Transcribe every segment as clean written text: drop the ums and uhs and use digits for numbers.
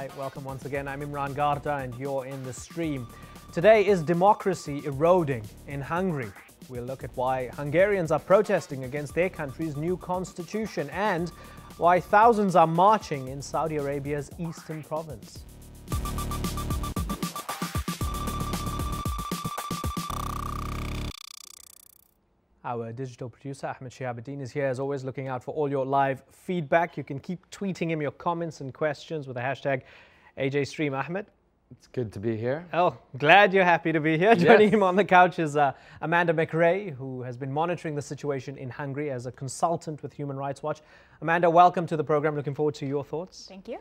Hi, welcome once again. I'm Imran Garda and you're in the stream. Today is democracy eroding in Hungary. We'll look at why Hungarians are protesting against their country's new constitution and why thousands are marching in Saudi Arabia's eastern province. Our digital producer, Ahmed Shihabuddin, is here as always looking out for all your live feedback. You can keep tweeting him your comments and questions with the hashtag AJStream. Ahmed? It's good to be here. Oh, glad you're happy to be here. Joining him on the couch is Amanda McRae, who has been monitoring the situation in Hungary as a consultant with Human Rights Watch. Amanda, welcome to the program. Looking forward to your thoughts. Thank you.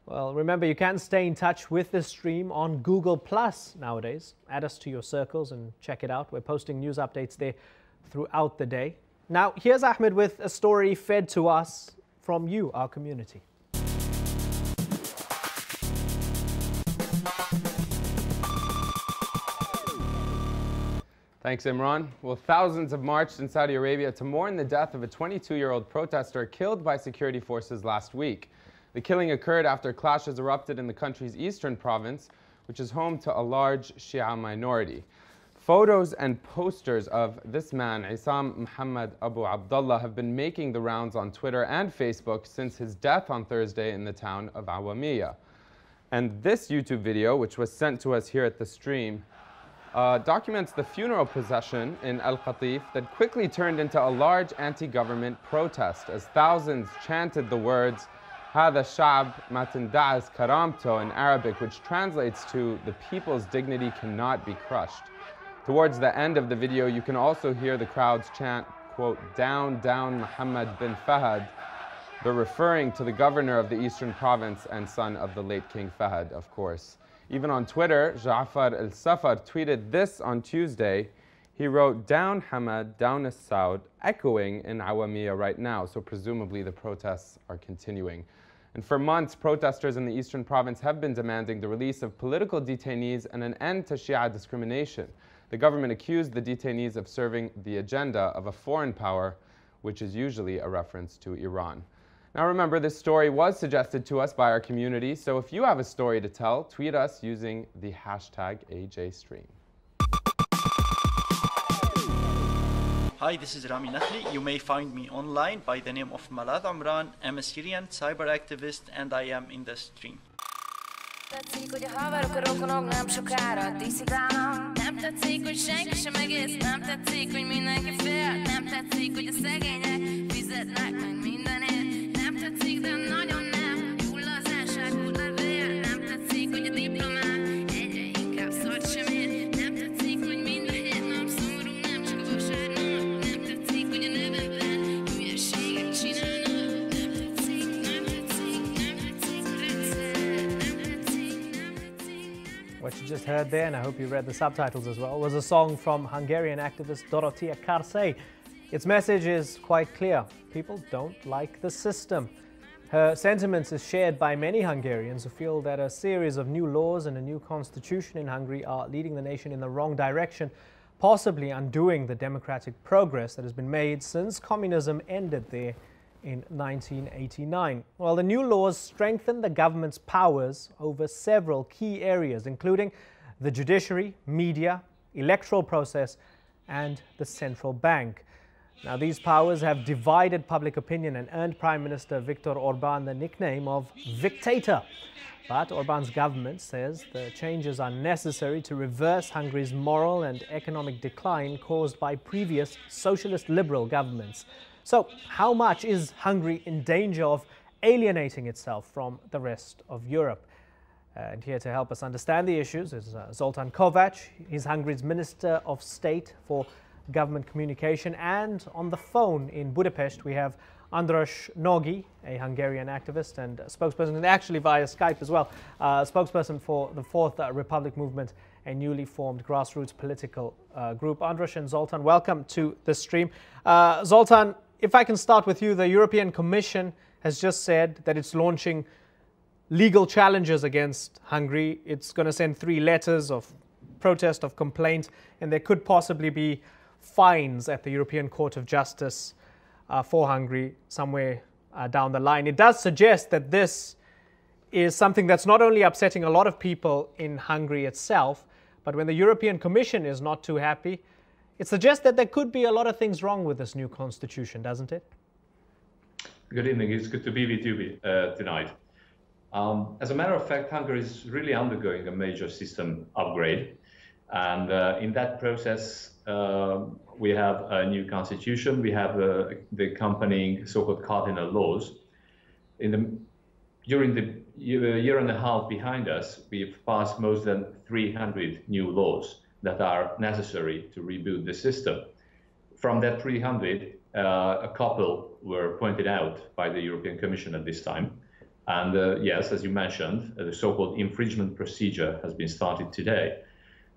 Well, remember, you can stay in touch with the stream on Google Plus nowadays. Add us to your circles and check it out. We're posting news updates there throughout the day. Now, here's Ahmed with a story fed to us from you, our community. Thanks, Imran. Well, thousands have marched in Saudi Arabia to mourn the death of a 22-year-old protester killed by security forces last week. The killing occurred after clashes erupted in the country's eastern province, which is home to a large Shia minority. Photos and posters of this man, Isam Muhammad Abu Abdullah, have been making the rounds on Twitter and Facebook since his death on Thursday in the town of Awamiya. And this YouTube video, which was sent to us here at the stream, documents the funeral procession in Al Qatif that quickly turned into a large anti-government protest as thousands chanted the words هذا الشعب ما تندعس كرامته in Arabic, which translates to the people's dignity cannot be crushed. Towards the end of the video, you can also hear the crowds chant, quote, down, down Muhammad bin Fahad. They're referring to the governor of the eastern province and son of the late King Fahad, of course. Even on Twitter, Ja'far al-Safar tweeted this on Tuesday. He wrote, down Hamad, down as-Saud, echoing in Awamiya right now, so presumably the protests are continuing. And for months, protesters in the eastern province have been demanding the release of political detainees and an end to Shia discrimination. The government accused the detainees of serving the agenda of a foreign power, which is usually a reference to Iran. Now remember, this story was suggested to us by our community, so if you have a story to tell, tweet us using the hashtag AJStream. Hi, this is Rami Nathli. You may find me online by the name of Malad Umran. I'm a Syrian cyber activist and I am in the stream. Tetszik, hogy a haverok, a rokonok nem sokára diszidálnak. Nem tetszik, hogy senki sem egész. Nem tetszik, hogy mindenki fél. Nem tetszik, hogy a szegények fizetnek meg mindenért. Nem tetszik, de nagyon nem. Gyullazásság, útlevél. Nem tetszik, hogy a diplomát egyre inkább szart sem ér. Nem tetszik, hogy mind a hét nap szomorú, nem csak a vasárnap. Nem tetszik, hogy a nevemben hülyeséget csinálnak. Nem tetszik, nem tetszik, nem tetszik, What you just heard there, and I hope you read the subtitles as well, was a song from Hungarian activist Dorothea Karsei. Its message is quite clear. People don't like the system. Her sentiments is shared by many Hungarians who feel that a series of new laws and a new constitution in Hungary are leading the nation in the wrong direction, possibly undoing the democratic progress that has been made since communism ended there in 1989. Well, the new laws strengthen the government's powers over several key areas, including the judiciary, media, electoral process, and the central bank. Now, these powers have divided public opinion and earned Prime Minister Viktor Orbán the nickname of Victator. But Orbán's government says the changes are necessary to reverse Hungary's moral and economic decline caused by previous socialist liberal governments. So, how much is Hungary in danger of alienating itself from the rest of Europe? And here to help us understand the issues is Zoltán Kovács. He's Hungary's Minister of State for Government Communication. And on the phone in Budapest, we have András Nagy, a Hungarian activist and spokesperson, and actually via Skype as well, spokesperson for the Fourth Republic Movement, a newly formed grassroots political group. András and Zoltán, welcome to the stream. Zoltán, if I can start with you, the European Commission has just said that it's launching legal challenges against Hungary. It's going to send 3 letters of protest, of complaint, and there could possibly be fines at the European Court of Justice for Hungary somewhere down the line. It does suggest that this is something that's not only upsetting a lot of people in Hungary itself, but when the European Commission is not too happy, it suggests that there could be a lot of things wrong with this new constitution, doesn't it? Good evening. It's good to be with you tonight. As a matter of fact, Hungary is really undergoing a major system upgrade. And in that process, we have a new constitution. We have the accompanying so-called cardinal laws. During the year and a half behind us, we've passed more than 300 new laws that are necessary to reboot the system. From that 300, a couple were pointed out by the European Commission at this time. And yes, as you mentioned, the so-called infringement procedure has been started today.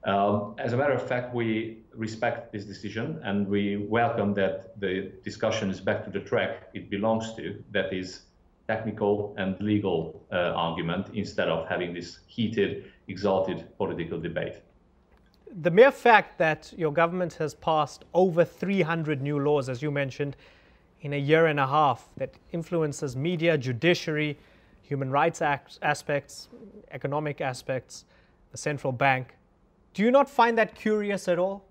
As a matter of fact, we respect this decision and we welcome that the discussion is back to the track it belongs to, that is technical and legal argument, instead of having this heated, exalted political debate. The mere fact that your government has passed over 300 new laws, as you mentioned, in a year and a half, that influences media, judiciary, human rights aspects, economic aspects, the central bank, do you not find that curious at all?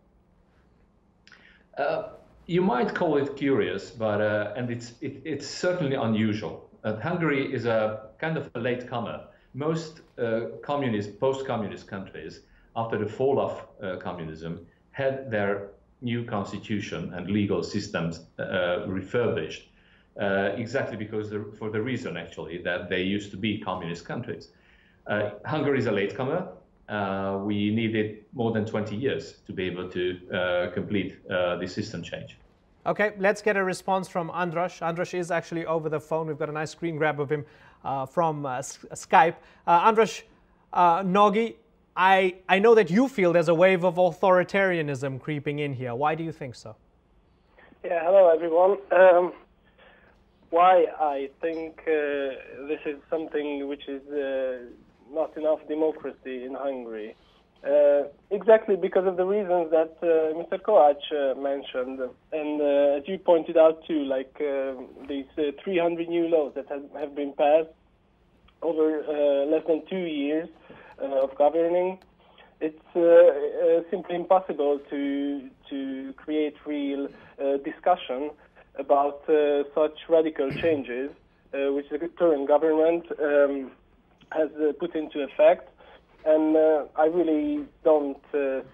You might call it curious, but and it's certainly unusual. Hungary is a kind of a latecomer. Most post-communist countries, after the fall of communism, had their new constitution and legal systems refurbished, exactly because for the reason, actually, that they used to be communist countries. Hungary is a latecomer. We needed more than 20 years to be able to complete the system change. Okay, let's get a response from Andras. Andras is actually over the phone. We've got a nice screen grab of him from Skype. Andras, Nogi, I know that you feel there's a wave of authoritarianism creeping in here. Why do you think so? Yeah, hello everyone. Why I think this is something which is not enough democracy in Hungary. Exactly because of the reasons that Mr. Kovács mentioned, and as you pointed out too, like these 300 new laws that have been passed over less than 2 years of governing. It's simply impossible to create real discussion about such radical changes which the current government has put into effect. And I really don't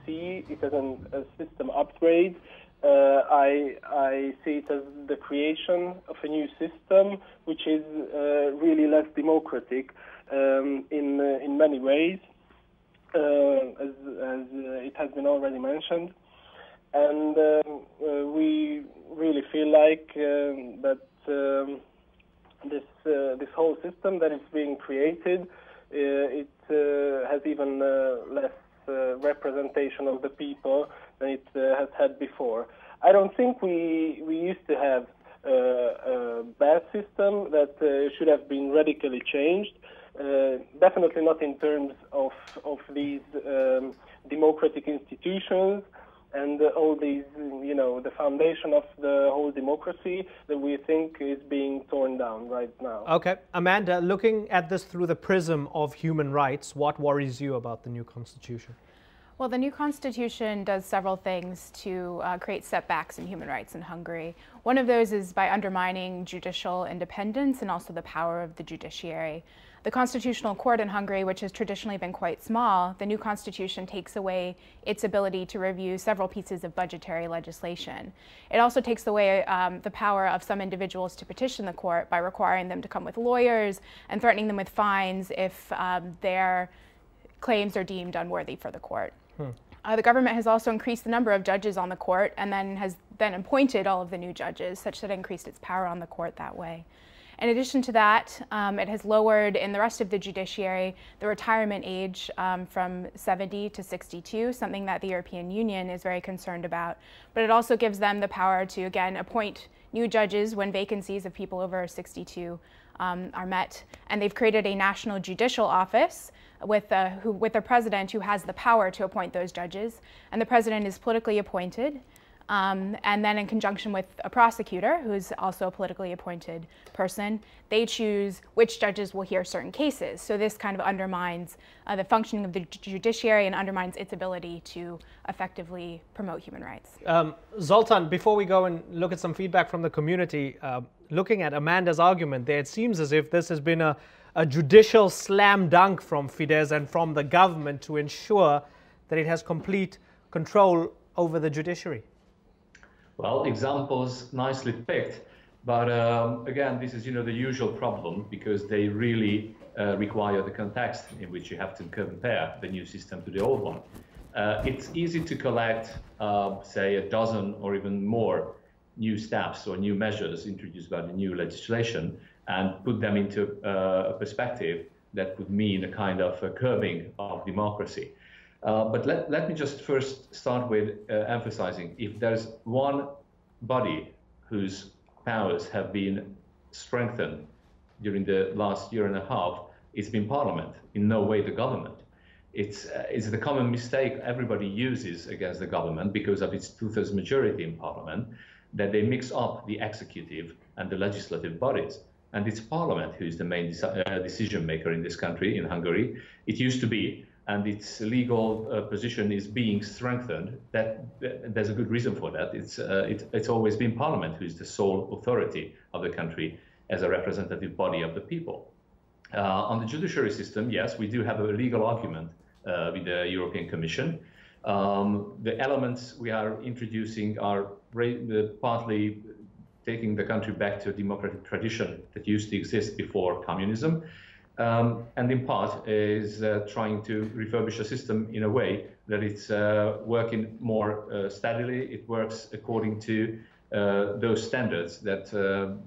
see it as a system upgrade. I see it as the creation of a new system, which is really less democratic in many ways, as it has been already mentioned. And we really feel like that this whole system that is being created, it has even less representation of the people than it has had before. I don't think we used to have a bad system that should have been radically changed. Definitely not in terms of these democratic institutions and all these, the foundation of the whole democracy that we think is being torn down right now. Okay. Amanda, looking at this through the prism of human rights, what worries you about the new constitution? Well, the new constitution does several things to create setbacks in human rights in Hungary. One of those is by undermining judicial independence and also the power of the judiciary. The Constitutional Court in Hungary, which has traditionally been quite small, the new constitution takes away its ability to review several pieces of budgetary legislation. It also takes away the power of some individuals to petition the court by requiring them to come with lawyers and threatening them with fines if their claims are deemed unworthy for the court. The government has also increased the number of judges on the court and then has appointed all of the new judges, such that it increased its power on the court that way. In addition to that, it has lowered in the rest of the judiciary the retirement age from 70 to 62, something that the European Union is very concerned about. But it also gives them the power to, again, appoint new judges when vacancies of people over 62 are met. And they've created a national judicial office with a president who has the power to appoint those judges. And the president is politically appointed. And then in conjunction with a prosecutor, who's also a politically appointed person, they choose which judges will hear certain cases. So this kind of undermines the functioning of the judiciary and undermines its ability to effectively promote human rights. Zoltan, before we go and look at some feedback from the community, looking at Amanda's argument there, it seems as if this has been a judicial slam dunk from Fidesz and from the government to ensure that it has complete control over the judiciary. Well, examples nicely picked, but again, this is, the usual problem, because they really require the context in which you have to compare the new system to the old one. It's easy to collect, say, a dozen or even more new steps or new measures introduced by the new legislation and put them into a perspective that would mean a kind of a curbing of democracy. But let me just first start with emphasizing, if there's one body whose powers have been strengthened during the last year and a half, it's been Parliament, in no way the government. It's the common mistake everybody uses against the government because of its two-thirds majority in Parliament, that they mix up the executive and the legislative bodies. And it's Parliament who is the main decision maker in this country, in Hungary. It used to be, and its legal position is being strengthened. There's a good reason for that. It's always been Parliament who is the sole authority of the country as a representative body of the people. On the judiciary system, yes, we do have a legal argument with the European Commission. The elements we are introducing are partly taking the country back to a democratic tradition that used to exist before communism. And in part is trying to refurbish a system in a way that it's working more steadily. It works according to those standards that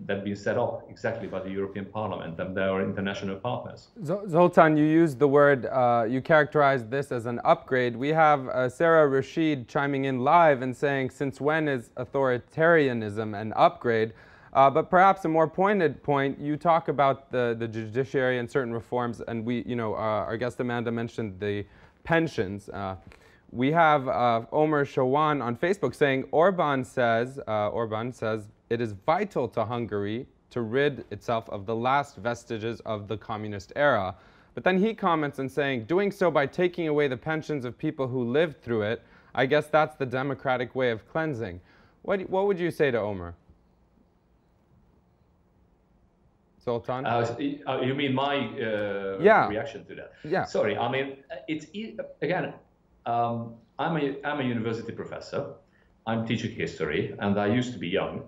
have been set up exactly by the European Parliament and their international partners. Zoltan, you used the word, you characterized this as an upgrade. We have Sarah Rashid chiming in live and saying, since when is authoritarianism an upgrade? But perhaps a more pointed point, you talk about the judiciary and certain reforms, and we, our guest Amanda mentioned the pensions. We have Omer Shawan on Facebook saying, Orban says it is vital to Hungary to rid itself of the last vestiges of the communist era. But then he comments and saying, doing so by taking away the pensions of people who lived through it, I guess that's the democratic way of cleansing. What would you say to Omer? Zoltan? You mean my reaction to that? Yeah. Sorry, I mean, again, I'm a university professor. I'm teaching history, and I used to be young.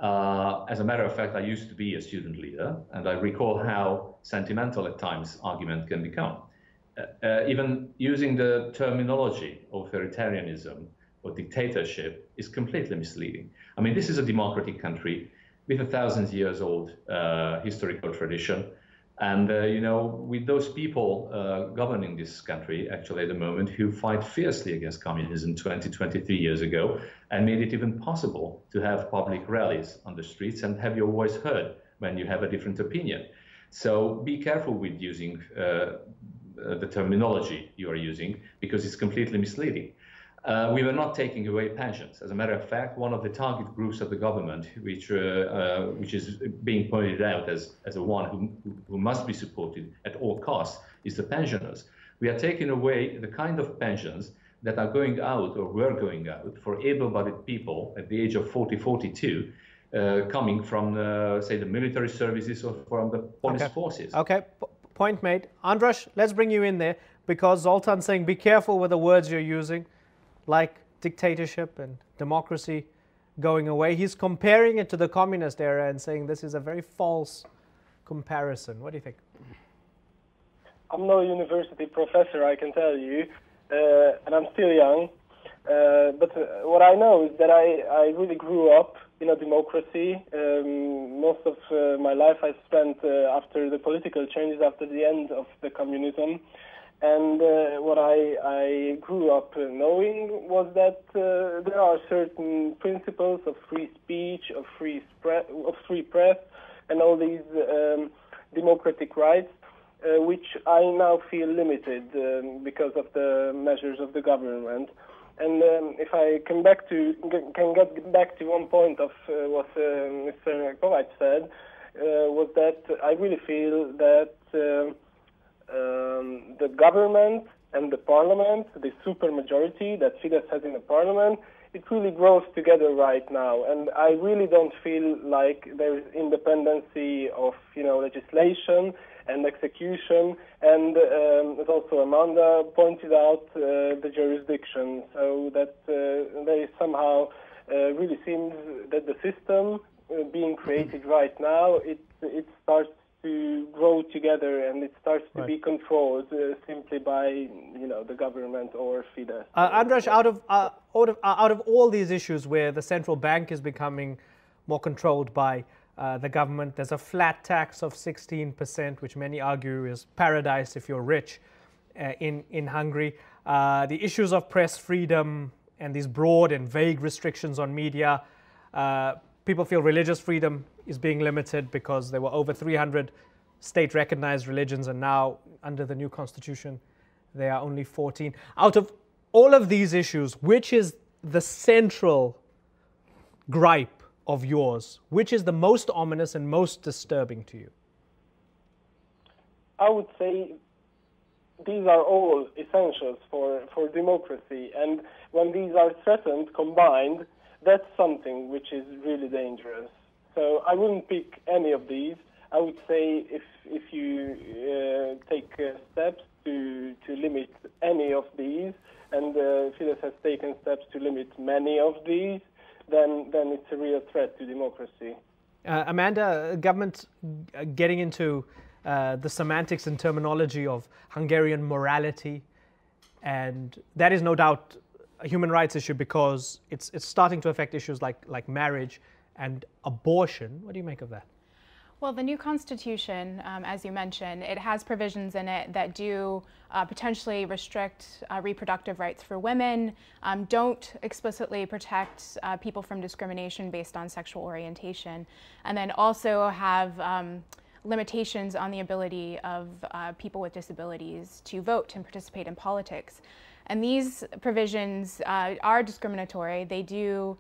As a matter of fact, I used to be a student leader, and I recall how sentimental at times argument can become. Even using the terminology authoritarianism or dictatorship is completely misleading. I mean, this is a democratic country with 1,000 years old historical tradition. And, with those people governing this country, actually, at the moment, who fight fiercely against communism 23 years ago, and made it even possible to have public rallies on the streets and have your voice heard when you have a different opinion. So be careful with using the terminology you are using, because it's completely misleading. We were not taking away pensions. As a matter of fact, one of the target groups of the government, which is being pointed out as a one who must be supported at all costs, is the pensioners. We are taking away the kind of pensions that are going out or were going out for able-bodied people at the age of 40, 42, coming from, say, the military services or from the police forces. Okay, point made. Andras, let's bring you in there, because Zoltan's saying be careful with the words you're using, like dictatorship and democracy going away. He's comparing it to the communist era and saying this is a very false comparison. What do you think? I'm no university professor, I can tell you, and I'm still young. But what I know is that I really grew up in a democracy. Most of my life I spent after the political changes, after the end of the communism. And what I grew up knowing was that there are certain principles of free speech, of free press, and all these democratic rights which I now feel limited because of the measures of the government. And if I can get back to one point of what Mr. Kovac said, was that I really feel that the government and the parliament, the supermajority that Fidesz has in the parliament, it really grows together right now. And I really don't feel like there's independency of, legislation and execution. And as also Amanda pointed out, the jurisdiction. So that there is somehow really seems that the system being created right now, it starts to grow together, and it starts to be controlled simply by the government or Fidesz. Andras, out of all these issues where the central bank is becoming more controlled by the government, there's a flat tax of 16%, which many argue is paradise if you're rich in Hungary. The issues of press freedom and these broad and vague restrictions on media. People feel religious freedom is being limited because there were over 300 state-recognized religions, and now, under the new constitution, there are only 14. Out of all of these issues, which is the central gripe of yours? Which is the most ominous and most disturbing to you? I would say these are all essentials for democracy, and when these are threatened combined, that's something which is really dangerous. So I wouldn't pick any of these. I would say if you take steps to limit any of these, and Fidesz has taken steps to limit many of these, then it's a real threat to democracy. Amanda, government getting into the semantics and terminology of Hungarian morality, and that is no doubt a human rights issue because it's starting to affect issues like marriage and abortion. What do you make of that? Well, the new constitution, as you mentioned, it has provisions in it that do potentially restrict reproductive rights for women, don't explicitly protect people from discrimination based on sexual orientation, and then also have limitations on the ability of people with disabilities to vote and participate in politics. And these provisions are discriminatory. They do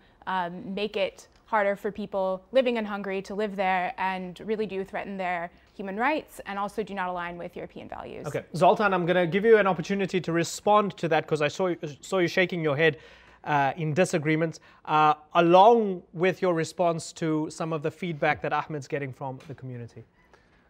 make it harder for people living in Hungary to live there and really do threaten their human rights and also do not align with European values. Okay, Zoltan, I'm going to give you an opportunity to respond to that because I saw you shaking your head in disagreement, along with your response to some of the feedback that Ahmed's getting from the community.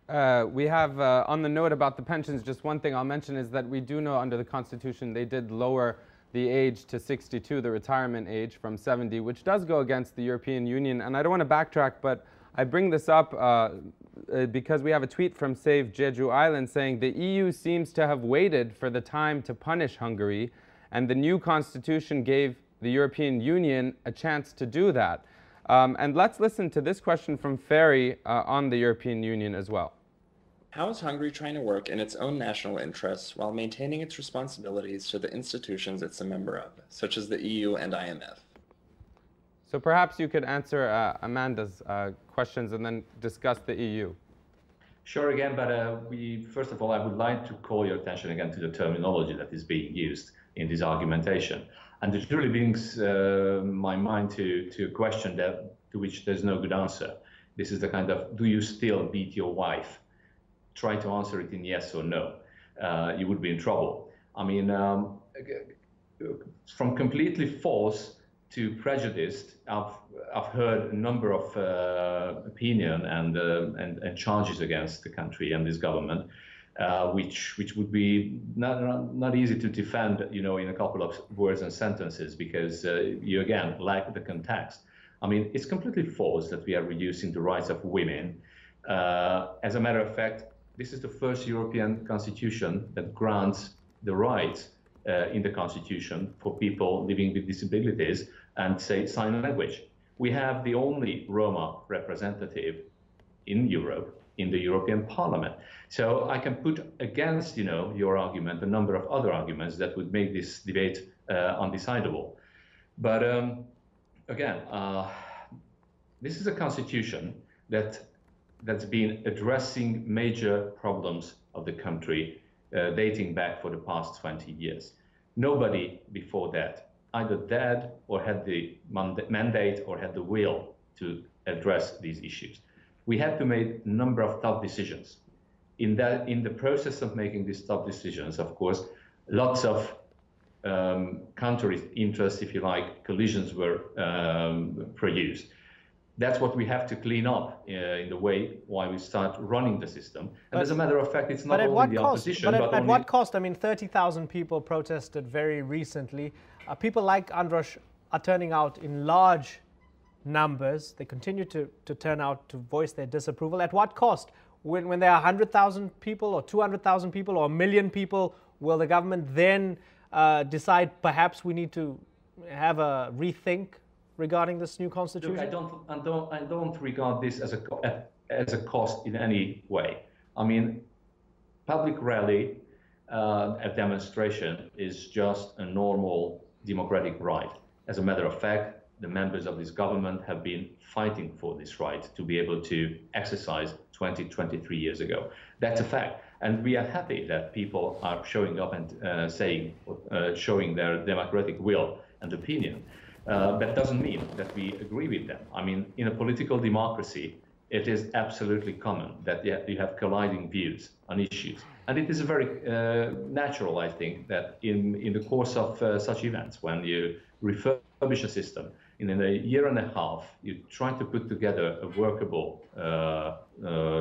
We have, on the note about the pensions, just one thing I'll mention is that we do know under the Constitution they did lower the age to 62, the retirement age, from 70, which does go against the European Union. And I don't want to backtrack, but I bring this up because we have a tweet from Save Jeju Island saying the EU seems to have waited for the time to punish Hungary, and the new constitution gave the European Union a chance to do that. And let's listen to this question from Ferry on the European Union as well. How is Hungary trying to work in its own national interests while maintaining its responsibilities to the institutions it's a member of, such as the EU and IMF? So perhaps you could answer Amanda's questions and then discuss the EU. Sure, again, but first of all, I would like to call your attention again to the terminology that is being used in this argumentation. And it really brings my mind to a question to which there's no good answer. This is the kind of, do you still beat your wife? Try to answer it in yes or no. You would be in trouble. I mean, from completely false to prejudiced, I've heard a number of opinion and charges against the country and this government, which would be not easy to defend, in a couple of words and sentences, because you again lack the context. I mean, it's completely false that we are reducing the rights of women. As a matter of fact, this is the first European constitution that grants the rights in the constitution for people living with disabilities and, say, sign language. We have the only Roma representative in Europe, in the European Parliament. So I can put against, your argument a number of other arguments that would make this debate undecidable. But again, this is a constitution that's been addressing major problems of the country dating back for the past 20 years. Nobody before that either dared or had the mandate or had the will to address these issues. We had to make a number of tough decisions. In the process of making these tough decisions, of course, lots of counter interests, if you like, collisions were produced. That's what we have to clean up in the way why we start running the system. And as a matter of fact, it's not only the opposition, but only... At what cost? I mean, 30,000 people protested very recently. People like Andras are turning out in large numbers. They continue to turn out to voice their disapproval. At what cost? When there are 100,000 people or 200,000 people or a million people, will the government then decide perhaps we need to have a rethink regarding this new constitution? Look, I don't regard this as a cost in any way. I mean, public rally, a demonstration is just a normal democratic right. As a matter of fact, the members of this government have been fighting for this right to be able to exercise 23 years ago. That's a fact. And we are happy that people are showing up and showing their democratic will and opinion. That doesn't mean that we agree with them. I mean, in a political democracy, it is absolutely common that you have colliding views on issues. And it is very natural, I think, that in the course of such events, when you refurbish a system, in a year and a half, you try to put together a workable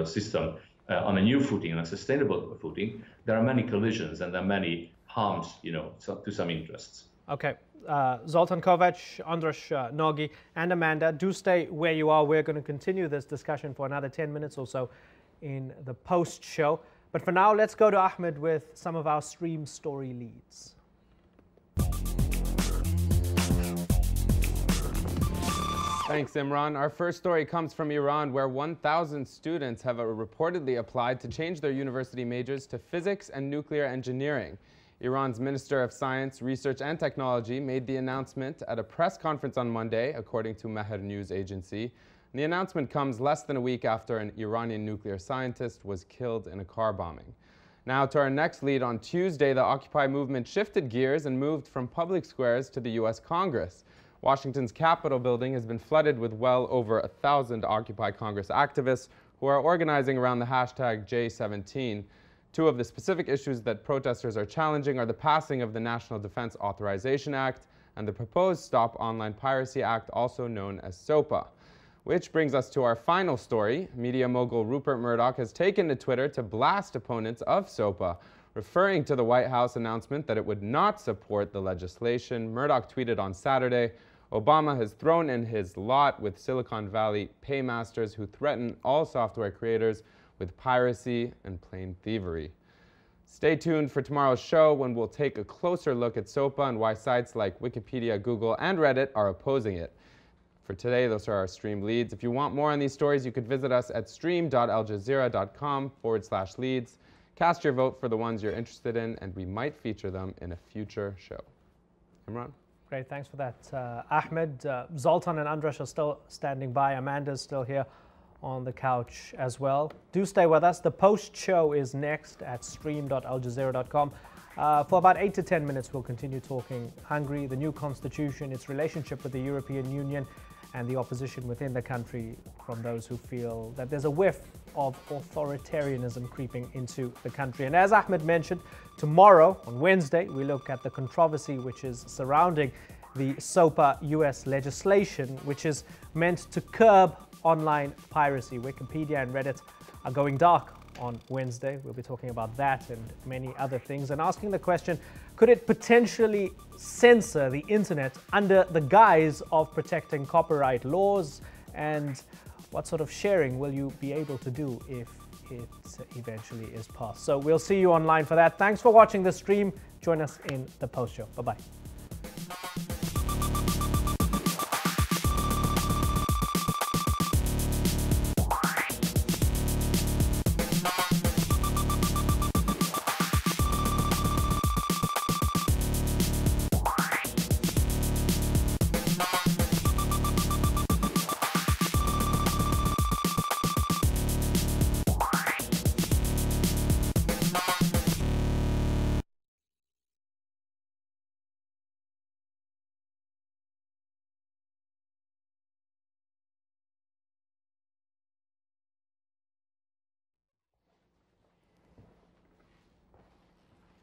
system on a new footing, on a sustainable footing. There are many collisions and there are many harms, to some interests. Okay. Zoltan Kovac, Andras Nagy, and Amanda, do stay where you are. We're going to continue this discussion for another 10 minutes or so in the post-show. But for now, let's go to Ahmed with some of our stream story leads. Thanks, Imran. Our first story comes from Iran, where 1,000 students have reportedly applied to change their university majors to physics and nuclear engineering. Iran's Minister of Science, Research and Technology made the announcement at a press conference on Monday, according to Mehr news agency. And the announcement comes less than a week after an Iranian nuclear scientist was killed in a car bombing. Now to our next lead. On Tuesday, the Occupy movement shifted gears and moved from public squares to the U.S. Congress. Washington's Capitol building has been flooded with well over 1,000 Occupy Congress activists who are organizing around the hashtag J17. Two of the specific issues that protesters are challenging are the passing of the National Defense Authorization Act and the proposed Stop Online Piracy Act, also known as SOPA. Which brings us to our final story. Media mogul Rupert Murdoch has taken to Twitter to blast opponents of SOPA. Referring to the White House announcement that it would not support the legislation, Murdoch tweeted on Saturday, "Obama has thrown in his lot with Silicon Valley paymasters who threaten all software creators with piracy and plain thievery." Stay tuned for tomorrow's show when we'll take a closer look at SOPA and why sites like Wikipedia, Google, and Reddit are opposing it. For today, those are our stream leads. If you want more on these stories, you could visit us at stream.aljazeera.com/leads. Cast your vote for the ones you're interested in, and we might feature them in a future show. Imran? Great, thanks for that, Ahmed. Zoltan and Andras are still standing by. Amanda's still here on the couch as well. Do stay with us. The post-show is next at stream.aljazeera.com. For about 8 to 10 minutes, we'll continue talking Hungary, the new constitution, its relationship with the European Union, and the opposition within the country from those who feel that there's a whiff of authoritarianism creeping into the country. And as Ahmed mentioned, tomorrow, on Wednesday, we look at the controversy which is surrounding the SOPA US legislation, which is meant to curb online piracy. Wikipedia and Reddit are going dark on Wednesday. We'll be talking about that and many other things and asking the question, could it potentially censor the internet under the guise of protecting copyright laws? And what sort of sharing will you be able to do if it eventually is passed? So we'll see you online for that. Thanks for watching the stream. Join us in the post show. Bye-bye.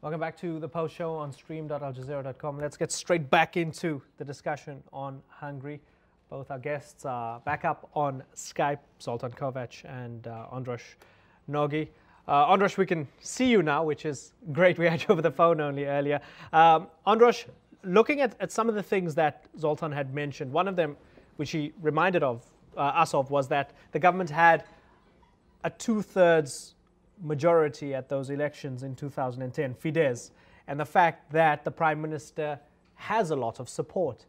Welcome back to the Post Show on stream.aljazeera.com. Let's get straight back into the discussion on Hungary. Both our guests are back up on Skype, Zoltan Kovac and Andras Nagy. Andras, we can see you now, which is great. We had you over the phone only earlier. Andras, looking at some of the things that Zoltan had mentioned, one of them, which he reminded us of, was that the government had a 2/3 majority at those elections in 2010, Fidesz, and the fact that the Prime Minister has a lot of support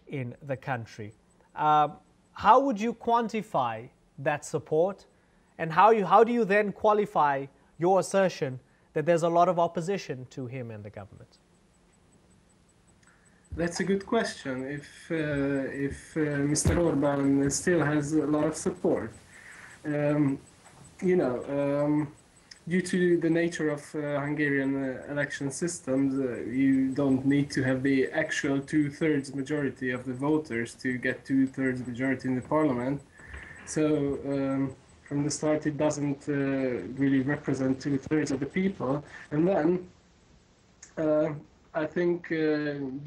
in the country. How would you quantify that support, and how do you then qualify your assertion that there's a lot of opposition to him and the government? That's a good question. If Mr. Orbán still has a lot of support, due to the nature of Hungarian election systems, you don't need to have the actual 2/3 majority of the voters to get 2/3 majority in the parliament. So from the start, it doesn't really represent 2/3 of the people. And then I think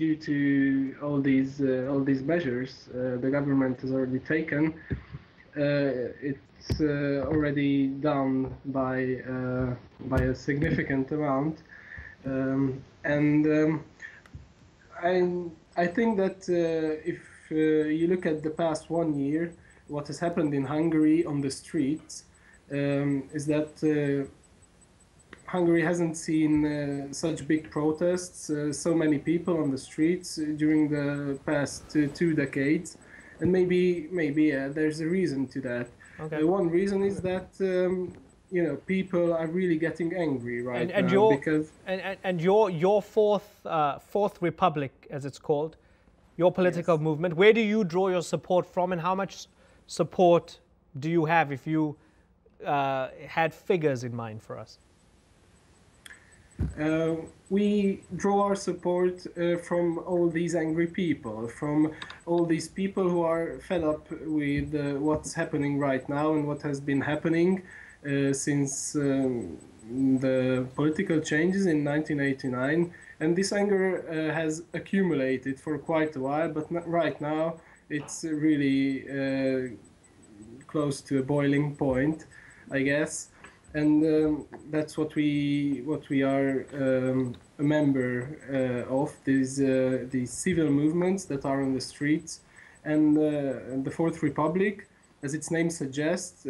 due to all these measures the government has already taken, it's already down by a significant amount, I think that if you look at the past 1 year, what has happened in Hungary on the streets is that Hungary hasn't seen such big protests, so many people on the streets during the past 2 decades, and maybe there's a reason to that. Okay. One reason is that people are really getting angry and now because your fourth republic, as it's called, your political movement. Where do you draw your support from, and how much support do you have, if you had figures in mind for us? We draw our support from all these angry people, from all these people who are fed up with what's happening right now and what has been happening since the political changes in 1989. And this anger has accumulated for quite a while, but right now it's really close to a boiling point, I guess. And that's what we are a member of, these civil movements that are on the streets. And the Fourth Republic, as its name suggests,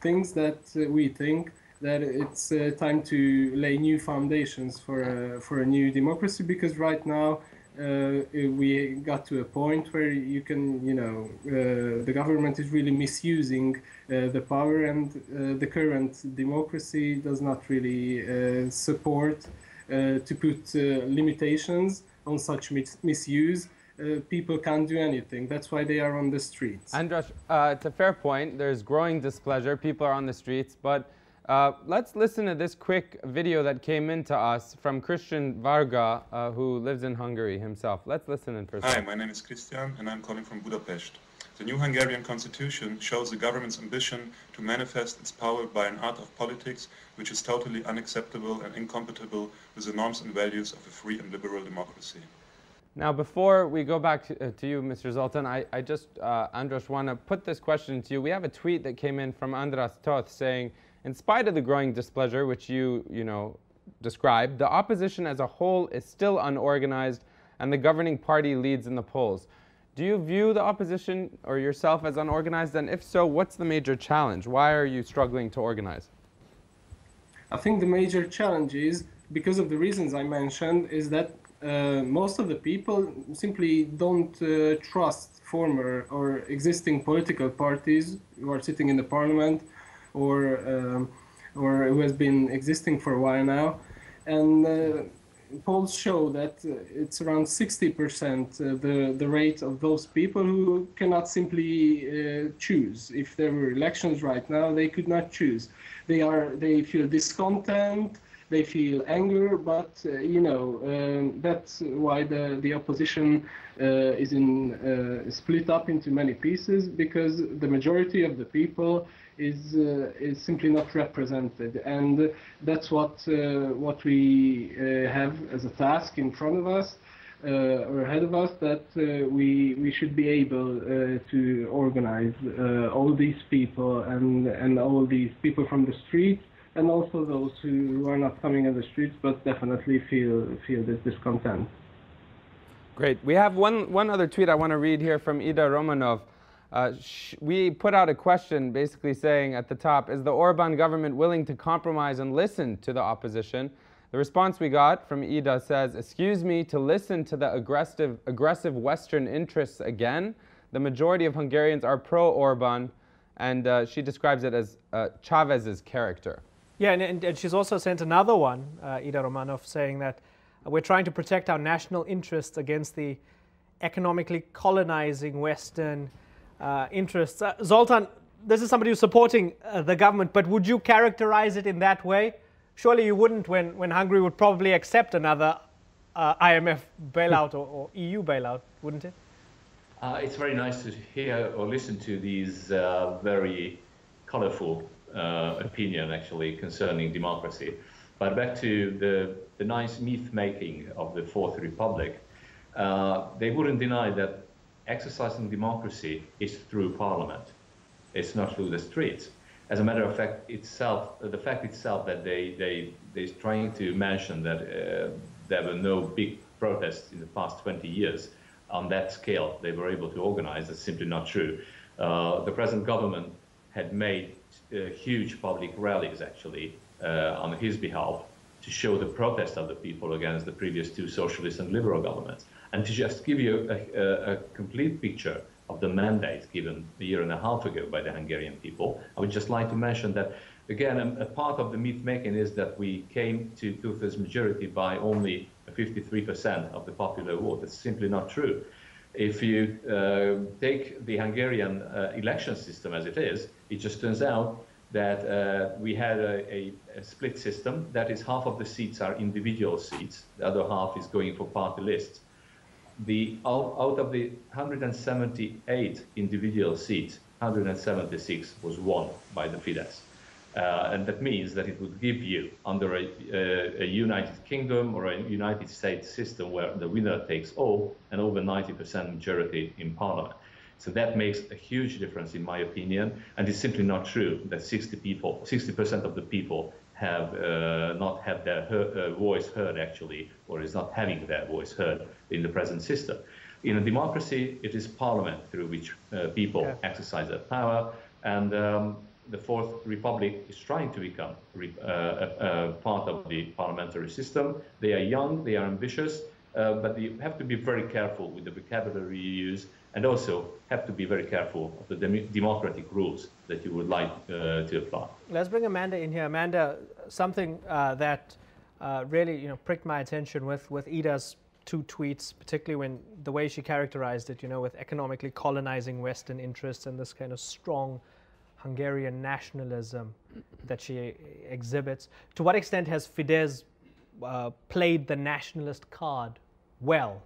thinks that we think that it's time to lay new foundations for a new democracy, because right now we got to a point where you can, the government is really misusing the power, and the current democracy does not really support to put limitations on such misuse. People can't do anything. That's why they are on the streets. Andras, it's a fair point. There's growing displeasure. People are on the streets, but let's listen to this quick video that came into us from Christian Varga, who lives in Hungary himself. Let's listen in first. Hi, my name is Christian and I'm calling from Budapest. The new Hungarian constitution shows the government's ambition to manifest its power by an art of politics which is totally unacceptable and incompatible with the norms and values of a free and liberal democracy. Now, before we go back to you, Mr. Zoltan, I just, Andras, want to put this question to you. We have a tweet that came in from Andras Toth saying, in spite of the growing displeasure, which you described, the opposition as a whole is still unorganized and the governing party leads in the polls. Do you view the opposition or yourself as unorganized? And if so, what's the major challenge? Why are you struggling to organize? I think the major challenge is, because of the reasons I mentioned, is that most of the people simply don't trust former or existing political parties who are sitting in the parliament, or who has been existing for a while now. And polls show that it's around 60% the rate of those people who cannot simply choose. If there were elections right now, they could not choose. They feel discontent, they feel anger, but that's why the opposition is split up into many pieces, because the majority of the people is simply not represented, and that's what we have as a task in front of us or ahead of us, that we should be able to organize all these people and all these people from the streets, and also those who are not coming in the streets but definitely feel this discontent. Great. We have one other tweet I want to read here from Ida Romanov. We put out a question basically saying at the top, is the Orban government willing to compromise and listen to the opposition? The response we got from Ida says, excuse me, to listen to the aggressive Western interests again? The majority of Hungarians are pro-Orban, and she describes it as Chávez's character. Yeah, and she's also sent another one, Ida Romanov, saying that we're trying to protect our national interests against the economically colonizing Western interests. Zoltan, this is somebody who's supporting the government, but would you characterize it in that way? Surely you wouldn't when Hungary would probably accept another IMF bailout or EU bailout, wouldn't it? It's very nice to hear or listen to these very colorful opinion, actually, concerning democracy. But back to the nice myth-making of the Fourth Republic, they wouldn't deny that exercising democracy is through parliament. It's not through the streets. As a matter of fact, the fact itself that they're trying to mention that there were no big protests in the past 20 years on that scale they were able to organize is simply not true. The present government had made huge public rallies, actually, on his behalf, to show the protest of the people against the previous two socialist and liberal governments. And to just give you a complete picture of the mandate given a year and a half ago by the Hungarian people, I would just like to mention that, again, a part of the myth-making is that we came to two-thirds majority by only 53% of the popular vote. That's simply not true. If you take the Hungarian election system as it is, it just turns out that we had a split system. That is, half of the seats are individual seats, the other half is going for party lists. Out of the 178 individual seats, 176 was won by the Fidesz. And that means that it would give you, under a United Kingdom or a United States system where the winner takes all, an over 90% majority in parliament. So that makes a huge difference, in my opinion, and it's simply not true that 60% of the people have not had their voice heard, actually, or is not having their voice heard in the present system. In a democracy, it is parliament through which people exercise their power, and the Fourth Republic is trying to become a part of the parliamentary system. They are young, they are ambitious, but you have to be very careful with the vocabulary you use, and also have to be very careful of the democratic rules that you would like to apply. Let's bring Amanda in here. Amanda, something that really pricked my attention with Ida's two tweets, particularly when the way she characterized it, with economically colonizing Western interests and this kind of strong Hungarian nationalism that she exhibits. To what extent has Fidesz played the nationalist card well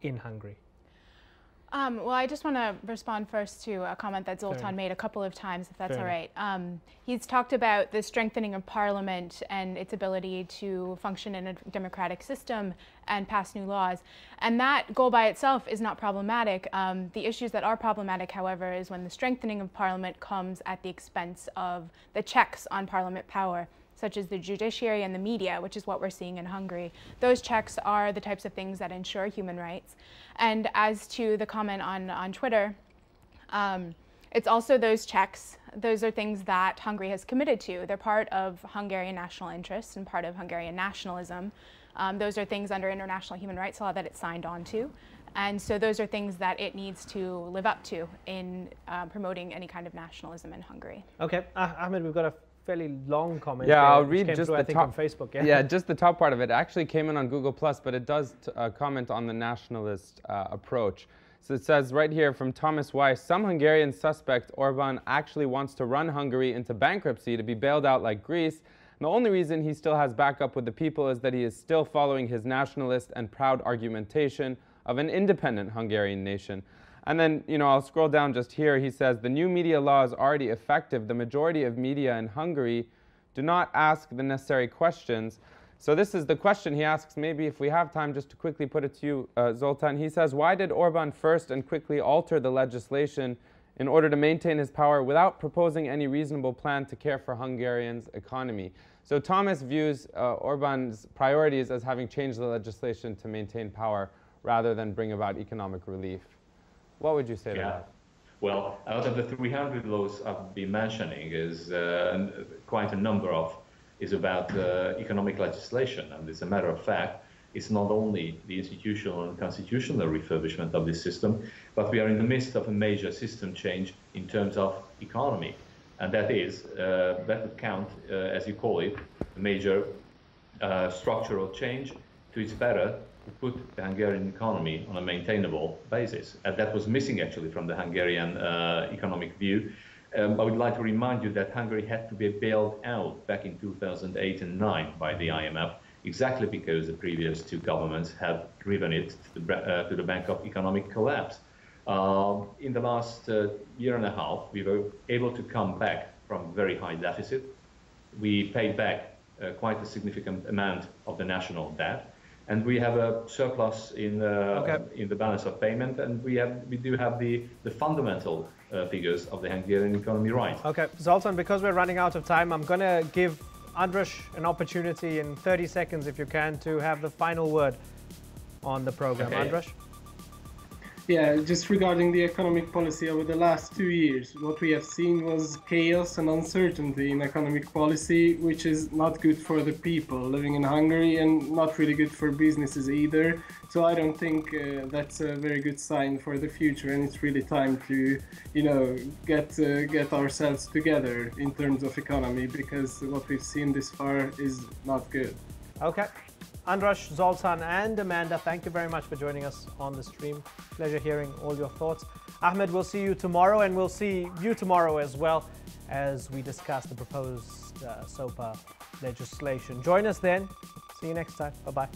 in Hungary? Well, I just want to respond first to a comment that Zoltan made a couple of times, if that's all right. He's talked about the strengthening of parliament and its ability to function in a democratic system and pass new laws. And that goal by itself is not problematic. The issues that are problematic, however, is when the strengthening of parliament comes at the expense of the checks on parliament power, such as the judiciary and the media, which is what we're seeing in Hungary. Those checks are the types of things that ensure human rights. And as to the comment on Twitter, it's also those checks. Those are things that Hungary has committed to. They're part of Hungarian national interests and part of Hungarian nationalism. Those are things under international human rights law that it's signed on to. And so those are things that it needs to live up to in promoting any kind of nationalism in Hungary. Okay, Ahmed, we've got a fairly long comment. Yeah, I'll read just through, the I think, top. on Facebook. Yeah, just the top part of it. It actually came in on Google+, but it does comment on the nationalist approach. So it says right here from Thomas Weiss, some Hungarians suspect Orban actually wants to run Hungary into bankruptcy to be bailed out like Greece. And the only reason he still has backup with the people is that he is still following his nationalist and proud argumentation of an independent Hungarian nation. And then, I'll scroll down just here. He says, the new media law is already effective. The majority of media in Hungary do not ask the necessary questions. So this is the question he asks, maybe if we have time just to quickly put it to you, Zoltan. He says, why did Orban first and quickly alter the legislation in order to maintain his power without proposing any reasonable plan to care for Hungarians' economy? So Thomas views Orban's priorities as having changed the legislation to maintain power rather than bring about economic relief. What would you say to that? Well, out of the 300 laws I've been mentioning, is quite a number of is about economic legislation. And as a matter of fact, it's not only the institutional and constitutional refurbishment of this system, but we are in the midst of a major system change in terms of economy. And that is, that would count, as you call it, a major structural change to its better to put the Hungarian economy on a maintainable basis. And that was missing actually from the Hungarian economic view. I would like to remind you that Hungary had to be bailed out back in 2008 and 9 by the IMF, exactly because the previous two governments had driven it to the brink of economic collapse. In the last year and a half, we were able to come back from a very high deficit. We paid back quite a significant amount of the national debt, and we have a surplus in the balance of payment, and we do have the fundamental figures of the Hungarian economy right. Okay, Zoltan, because we're running out of time, I'm going to give Andras an opportunity in 30 seconds, if you can, to have the final word on the program. Okay. Andras? Yeah, just regarding the economic policy over the last 2 years, what we have seen was chaos and uncertainty in economic policy, which is not good for the people living in Hungary and not really good for businesses either. So I don't think that's a very good sign for the future, and it's really time to, get ourselves together in terms of economy, because what we've seen this far is not good. Okay. Andras, Zoltan and Amanda, thank you very much for joining us on the stream. Pleasure hearing all your thoughts. Ahmed, we'll see you tomorrow, and we'll see you tomorrow as well as we discuss the proposed SOPA legislation. Join us then. See you next time. Bye-bye.